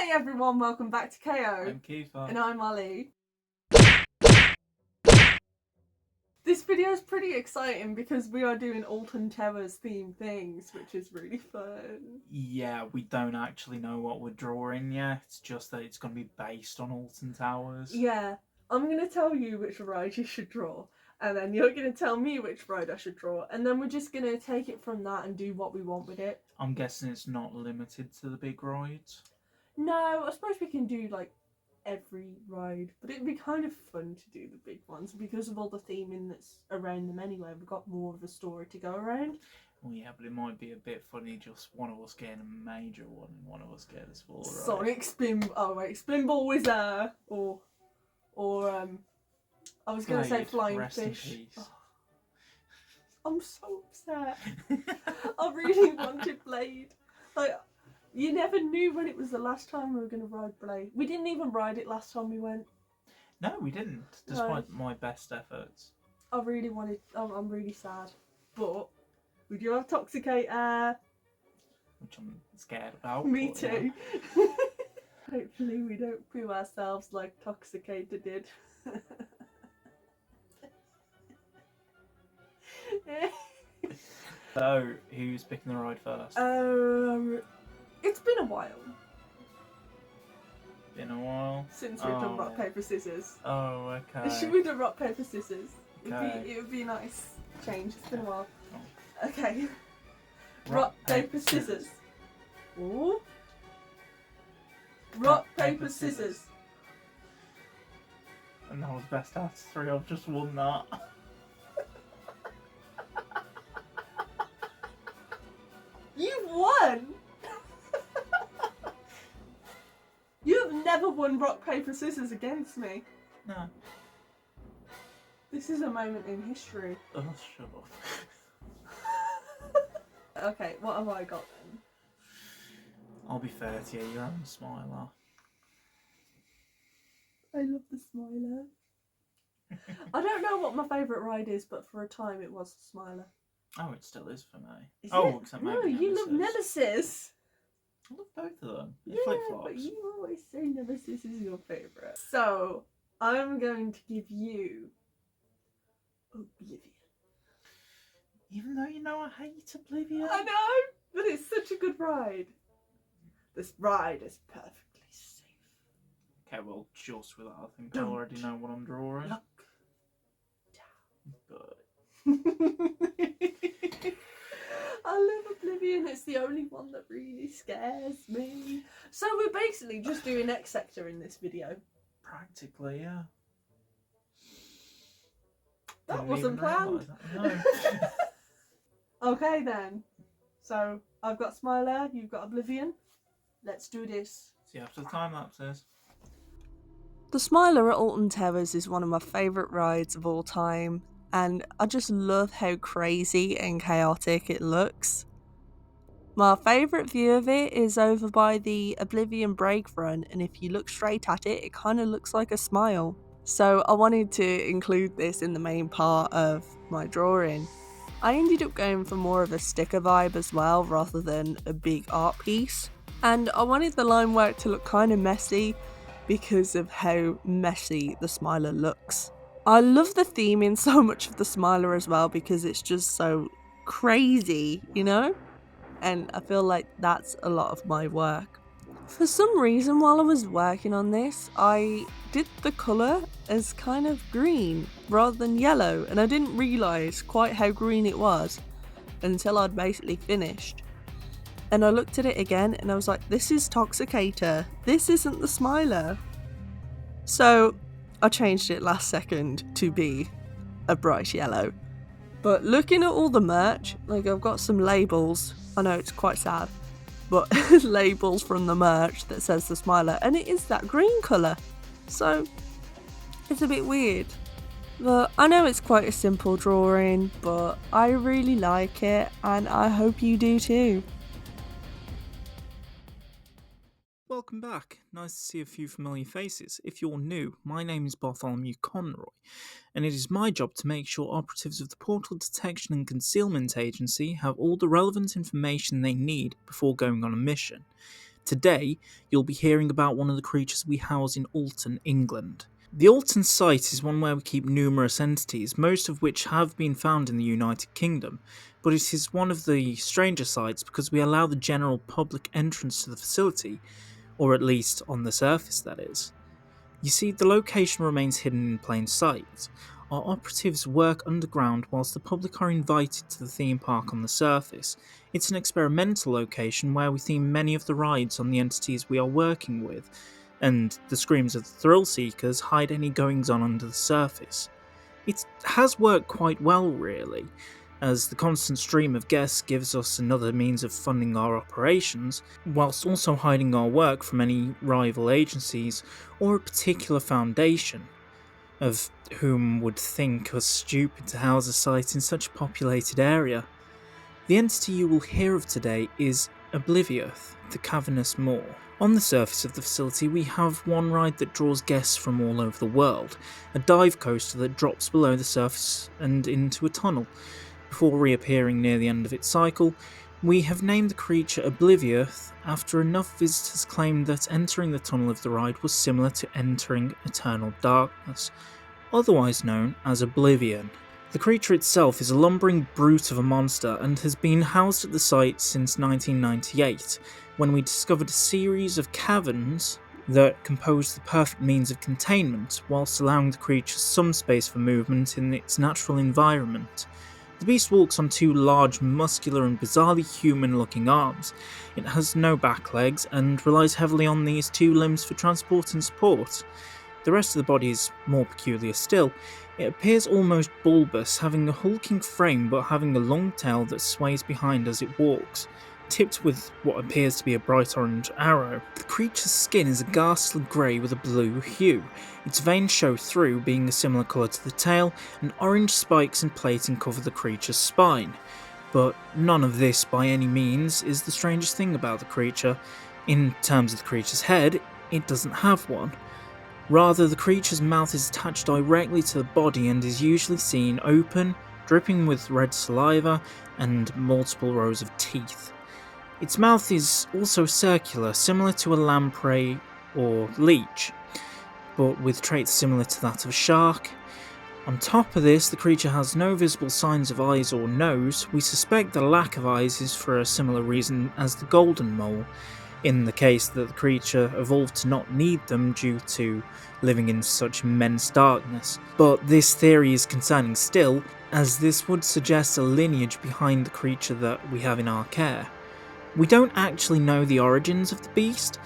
Hey everyone, welcome back to KO. I'm Kiefer. And I'm Ollie. This video is pretty exciting because we are doing Alton Towers themed things, which is really fun. Yeah, we don't actually know what we're drawing yet. It's just that it's going to be based on Alton Towers. Yeah, I'm going to tell you which ride you should draw. And then you're going to tell me which ride I should draw. And then we're just going to take it from that and do what we want with it. I'm guessing it's not limited to the big rides. No, I suppose we can do like every ride, but it'd be kind of fun to do the big ones because of all the theming that's around them anyway. We've got more of a story to go around. Well, yeah, but it might be a bit funny just one of us getting a major one and one of us getting a smaller ride. Sonic Spin... Oh wait, Spinball Wizard! Or I was going to say Flying Fish. Oh, I'm so upset. I really wanted Blade. Like, you never knew when it was the last time we were going to ride Blade. We didn't even ride it last time we went. No, we didn't, despite my best efforts. I really wanted... I'm really sad. But we do have Toxicator. Which I'm scared about. Me but, too. Yeah. Hopefully we don't poo ourselves like Toxicator did. So, who's picking the ride first? It's been a while. Been a while? Since we've done rock, paper, scissors. Oh, okay. Should we do rock, paper, scissors? Okay. It would be a nice change. It's been a while. Oh. Okay. Rock, paper, scissors. Ooh. Rock, paper, scissors. And that was best out of three. I've just won that. You won! You have never won rock, paper, scissors against me. No. This is a moment in history. Oh, shut up. Okay, what have I got then? I'll be fair to you, you're on the smiler. I love the smiler. I don't know what my favourite ride is, but for a time it was the smiler. Oh, it still is for me. Is oh, it? except no, maybe you love Nemesis. I love both of them. Yeah, Flip-flops. but you always say Nemesis is your favourite. So, I'm going to give you Oblivion. Even though you know I hate Oblivion. I know, but it's such a good ride. This ride is perfectly safe. Okay, well, just with that, I think Don't I already know what I'm drawing. Look But I love Oblivion, it's the only one that really scares me. So we're basically just doing X Sector in this video. practically, yeah. That Didn't wasn't even planned. realise that. No. Okay then. So I've got Smiler, you've got Oblivion. Let's do this. See after the time lapses. The Smiler at Alton Towers is one of my favourite rides of all time, and I just love how crazy and chaotic it looks. My favourite view of it is over by the Oblivion break front, and if you look straight at it, it kind of looks like a smile. So I wanted to include this in the main part of my drawing. I ended up going for more of a sticker vibe as well, rather than a big art piece. And I wanted the line work to look kind of messy, because of how messy the Smiler looks. I love the theming so much of the Smiler as well because it's just so crazy, you know? And I feel like that's a lot of my work. For some reason while I was working on this, I did the colour as kind of green rather than yellow, and I didn't realise quite how green it was until I'd basically finished. And I looked at it again and I was like, this is Toxicator. This isn't the Smiler. So I changed it last second to be a bright yellow. But looking at all the merch, like I've got some labels. I know it's quite sad, but labels from the merch that says the Smiler, and it is that green colour. So it's a bit weird. But I know it's quite a simple drawing, but I really like it and I hope you do too. Welcome back. Nice to see a few familiar faces. If you're new, my name is Bartholomew Conroy, and it is my job to make sure operatives of the Portal Detection and Concealment Agency have all the relevant information they need before going on a mission. Today, you'll be hearing about one of the creatures we house in Alton, England. The Alton site is one where we keep numerous entities, most of which have been found in the United Kingdom, but it is one of the stranger sites because we allow the general public entrance to the facility, or at least on the surface, that is. You see, the location remains hidden in plain sight. Our operatives work underground whilst the public are invited to the theme park on the surface. It's an experimental location where we theme many of the rides on the entities we are working with, and the screams of the thrill seekers hide any goings on under the surface. It has worked quite well, really, as the constant stream of guests gives us another means of funding our operations, whilst also hiding our work from any rival agencies or a particular foundation, of whom would think us stupid to house a site in such a populated area. The entity you will hear of today is Oblivious, the Cavernous Maw. On the surface of the facility, we have one ride that draws guests from all over the world, a dive coaster that drops below the surface and into a tunnel. Before reappearing near the end of its cycle, we have named the creature Oblivious after enough visitors claimed that entering the tunnel of the ride was similar to entering eternal darkness, otherwise known as Oblivion. The creature itself is a lumbering brute of a monster and has been housed at the site since 1998, when we discovered a series of caverns that composed the perfect means of containment, whilst allowing the creature some space for movement in its natural environment. The beast walks on two large, muscular and bizarrely human-looking arms. It has no back legs and relies heavily on these two limbs for transport and support. The rest of the body is more peculiar still. It appears almost bulbous, having a hulking frame but having a long tail that sways behind as it walks, tipped with what appears to be a bright orange arrow. The creature's skin is a ghastly grey with a blue hue. Its veins show through, being a similar colour to the tail, and orange spikes and plating cover the creature's spine. But none of this by any means is the strangest thing about the creature. In terms of the creature's head, it doesn't have one. Rather, the creature's mouth is attached directly to the body and is usually seen open, dripping with red saliva, and multiple rows of teeth. Its mouth is also circular, similar to a lamprey or leech, but with traits similar to that of a shark. On top of this, the creature has no visible signs of eyes or nose. We suspect the lack of eyes is for a similar reason as the golden mole, in the case that the creature evolved to not need them due to living in such immense darkness. But this theory is concerning still, as this would suggest a lineage behind the creature that we have in our care. We don't actually know the origins of the beast,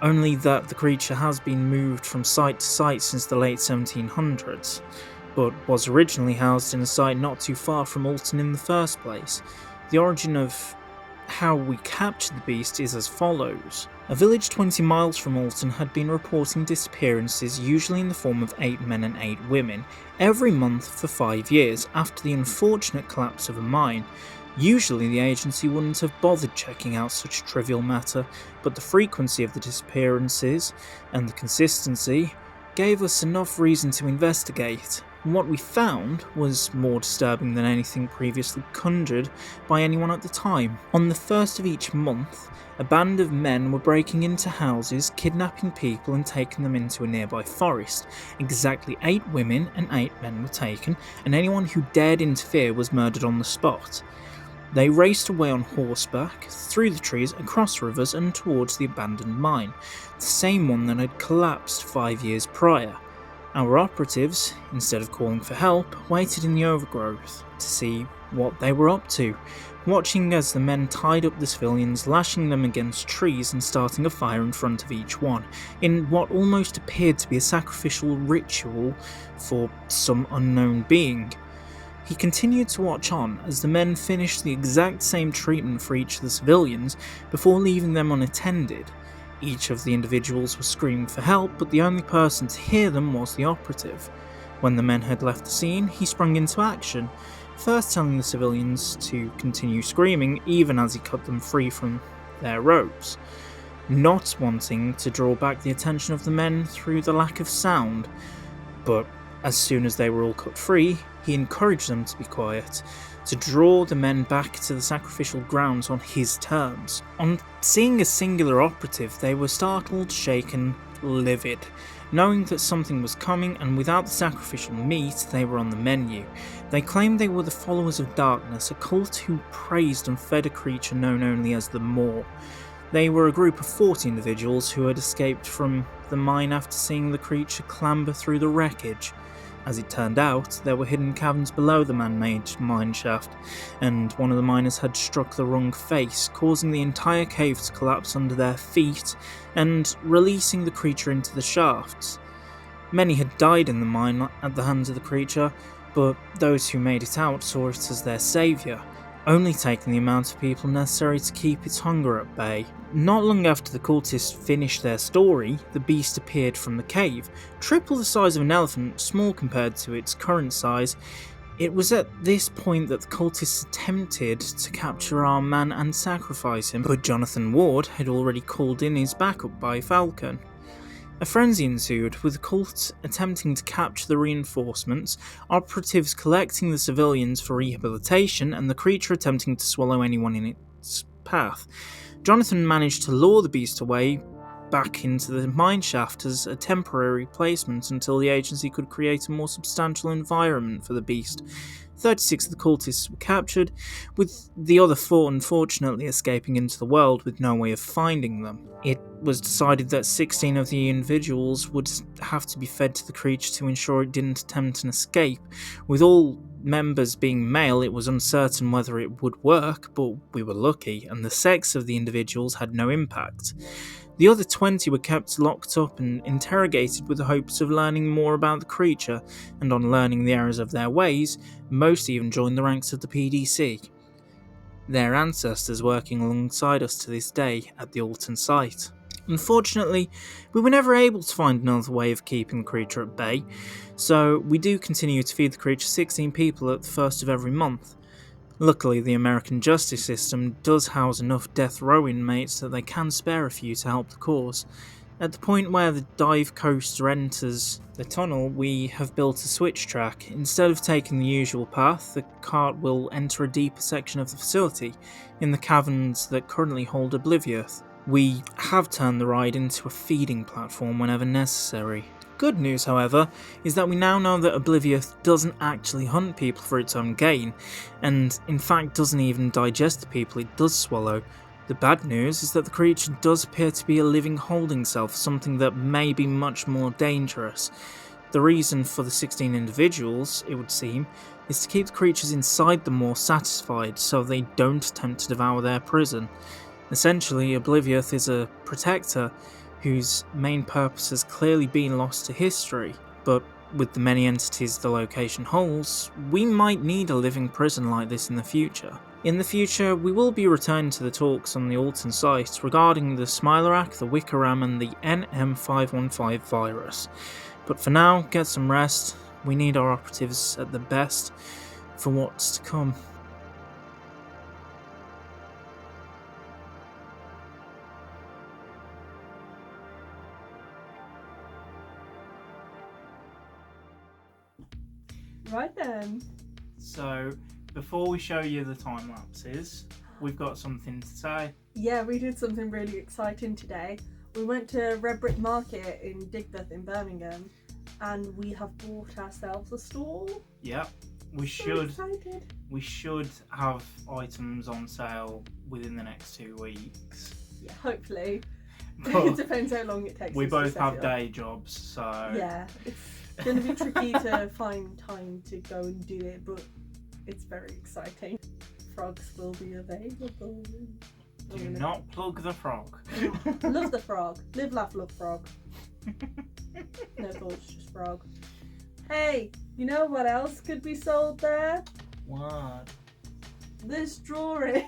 only that the creature has been moved from site to site since the late 1700s, but was originally housed in a site not too far from Alton in the first place. The origin of how we captured the beast is as follows. A village 20 miles from Alton had been reporting disappearances, usually in the form of 8 men and 8 women, every month for 5 years after the unfortunate collapse of a mine. Usually the agency wouldn't have bothered checking out such a trivial matter, but the frequency of the disappearances and the consistency gave us enough reason to investigate. What we found was more disturbing than anything previously conjured by anyone at the time. On the first of each month, a band of men were breaking into houses, kidnapping people and taking them into a nearby forest. Exactly 8 women and 8 men were taken, and anyone who dared interfere was murdered on the spot. They raced away on horseback, through the trees, across rivers and towards the abandoned mine, the same one that had collapsed 5 years prior. Our operatives, instead of calling for help, waited in the overgrowth to see what they were up to, watching as the men tied up the civilians, lashing them against trees and starting a fire in front of each one, in what almost appeared to be a sacrificial ritual for some unknown being. He continued to watch on as the men finished the exact same treatment for each of the civilians before leaving them unattended. Each of the individuals was screaming for help, but the only person to hear them was the operative. When the men had left the scene, he sprung into action, first telling the civilians to continue screaming even as he cut them free from their ropes, not wanting to draw back the attention of the men through the lack of sound. But as soon as they were all cut free, he encouraged them to be quiet, to draw the men back to the sacrificial grounds on his terms. On seeing a singular operative, they were startled, shaken, livid, knowing that something was coming, and without the sacrificial meat, they were on the menu. They claimed they were the followers of darkness, a cult who praised and fed a creature known only as the Maw. They were a group of 40 individuals who had escaped from the mine after seeing the creature clamber through the wreckage. As it turned out, there were hidden caverns below the man-made mine shaft, and one of the miners had struck the wrong face, causing the entire cave to collapse under their feet and releasing the creature into the shafts. Many had died in the mine at the hands of the creature, but those who made it out saw it as their saviour, only taking the amount of people necessary to keep its hunger at bay. Not long after the cultists finished their story, the beast appeared from the cave, triple the size of an elephant, small compared to its current size. It was at this point that the cultists attempted to capture our man and sacrifice him, but Jonathan Ward had already called in his backup by Falcon. A frenzy ensued, with the cult attempting to capture the reinforcements, operatives collecting the civilians for rehabilitation, and the creature attempting to swallow anyone in its path. Jonathan managed to lure the beast away back into the mine shaft as a temporary placement until the agency could create a more substantial environment for the beast. 36 of the cultists were captured, with the other 4 unfortunately escaping into the world with no way of finding them. It was decided that 16 of the individuals would have to be fed to the creature to ensure it didn't attempt an escape. With all members being male, it was uncertain whether it would work, but we were lucky, and the sex of the individuals had no impact. The other 20 were kept locked up and interrogated with the hopes of learning more about the creature, and on learning the errors of their ways, most even joined the ranks of the PDC. Their ancestors working alongside us to this day at the Alton site. Unfortunately, we were never able to find another way of keeping the creature at bay, so we do continue to feed the creature 16 people at the first of every month. Luckily, the American justice system does house enough death row inmates that they can spare a few to help the cause. At the point where the dive coaster enters the tunnel, we have built a switch track. Instead of taking the usual path, the cart will enter a deeper section of the facility, in the caverns that currently hold Oblivioth. We have turned the ride into a feeding platform whenever necessary. Good news, however, is that we now know that Oblivioth doesn't actually hunt people for its own gain, and in fact doesn't even digest the people it does swallow. The bad news is that the creature does appear to be a living holding cell for something that may be much more dangerous. The reason for the 16 individuals, it would seem, is to keep the creatures inside them more satisfied so they don't attempt to devour their prison. Essentially, Oblivioth is a protector whose main purpose has clearly been lost to history, but with the many entities the location holds, we might need a living prison like this in the future. In the future, we will be returning to the talks on the Alton site regarding the Smilerak, the Wickeram and the NM515 virus. But for now, get some rest. We need our operatives at the best for what's to come. Right then. So, before we show you the time lapses, we've got something to say. Yeah, we did something really exciting today. We went to Red Brick Market in Digbeth in Birmingham, and we have bought ourselves a stall. Yep, we should have items on sale within the next 2 weeks. Yeah, hopefully. But it depends how long it takes. We us both to have set it up. day jobs, so Yeah, it's going to be tricky to find time to go and do it, but it's very exciting. Frogs will be available. Do not plug the frog. Love the frog. Live, laugh, love frog. No thoughts, just frog. Hey, you know what else could be sold there? What? This drawing.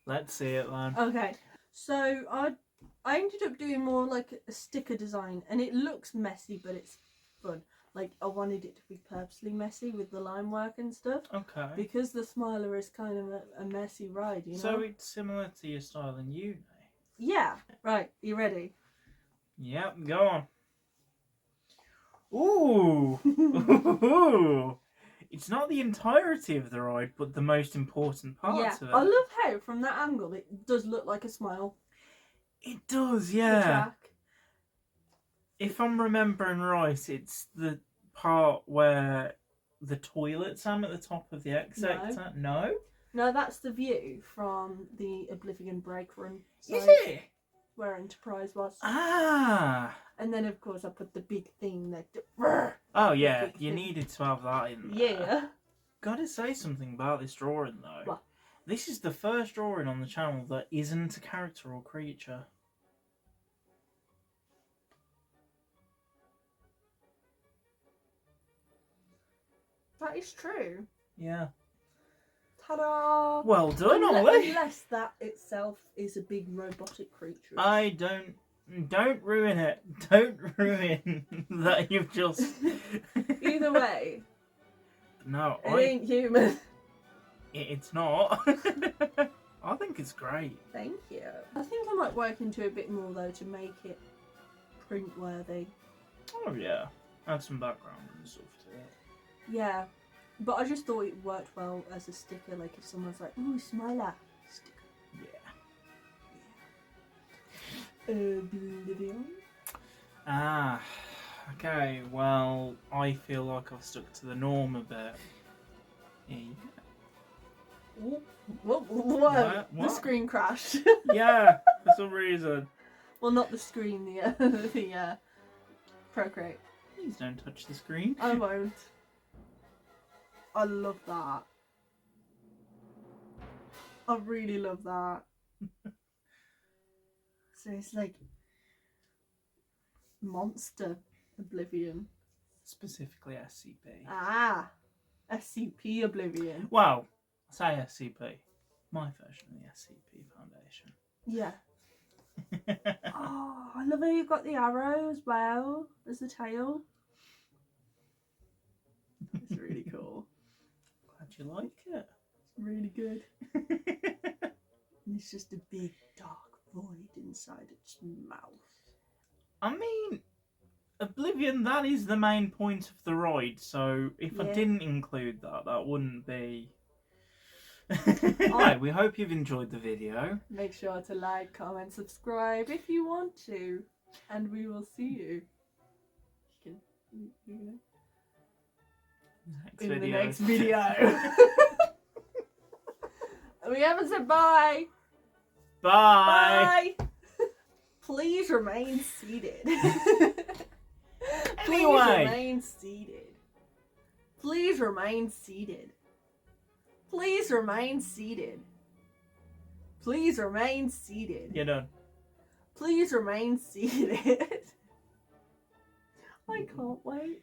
Let's see it then. Okay, so I ended up doing more like a sticker design, and it looks messy, but it's fun. Like, I wanted it to be purposely messy with the line work and stuff. Okay. Because the Smiler is kind of a messy ride, you know? So it's similar to your style in uni? Yeah. Right, you ready? Yep, go on. Ooh! Ooh! It's not the entirety of the ride, but the most important parts of it. I love how from that angle it does look like a smile. It does, The yeah. track. If I'm remembering right, it's the part where the toilets am at the top of the X sector. No? No, that's the view from the Oblivion break room. Is it? Where Enterprise was. Ah. And then, of course, I put the big thing that... Oh, yeah. You needed to have that in there. Yeah. Gotta say something about this drawing, though. What? This is the first drawing on the channel that isn't a character or creature. That is true. Yeah. Ta-da! Well done, Ollie! Unless that itself is a big robotic creature. I don't ruin it. Don't ruin that you've just... Either way. No, it ain't human. It's not. I think it's great. Thank you. I think I might work into it a bit more though to make it print worthy. Oh yeah. Add some background and stuff to it. Yeah. But I just thought it worked well as a sticker, like if someone's like, ooh, smiler sticker. Yeah. Oblivion. Ah, okay, well, I feel like I've stuck to the norm a bit. Yeah. What? The screen crashed. Yeah, for some reason. Well, not the screen, the Procreate. Please don't touch the screen. I won't. I love that. I really love that. So it's like monster Oblivion. Specifically SCP. Ah, SCP Oblivion. Well, I say SCP. My version of the SCP Foundation. Yeah. Oh, I love how you got the arrow as well as the tail. It's really cool. Glad you like it. It's really good. And it's just a big dark void inside its mouth. I mean, Oblivion, that is the main point of the ride, so if I didn't include that, that wouldn't be... Anyway, we hope you've enjoyed the video. Make sure to like, comment, subscribe if you want to. And we will see you. In the next video. We haven't said bye. Bye. Bye. Please remain seated. Please remain seated. Please remain seated. Please remain seated. Please remain seated. You're done. Please remain seated. I can't wait.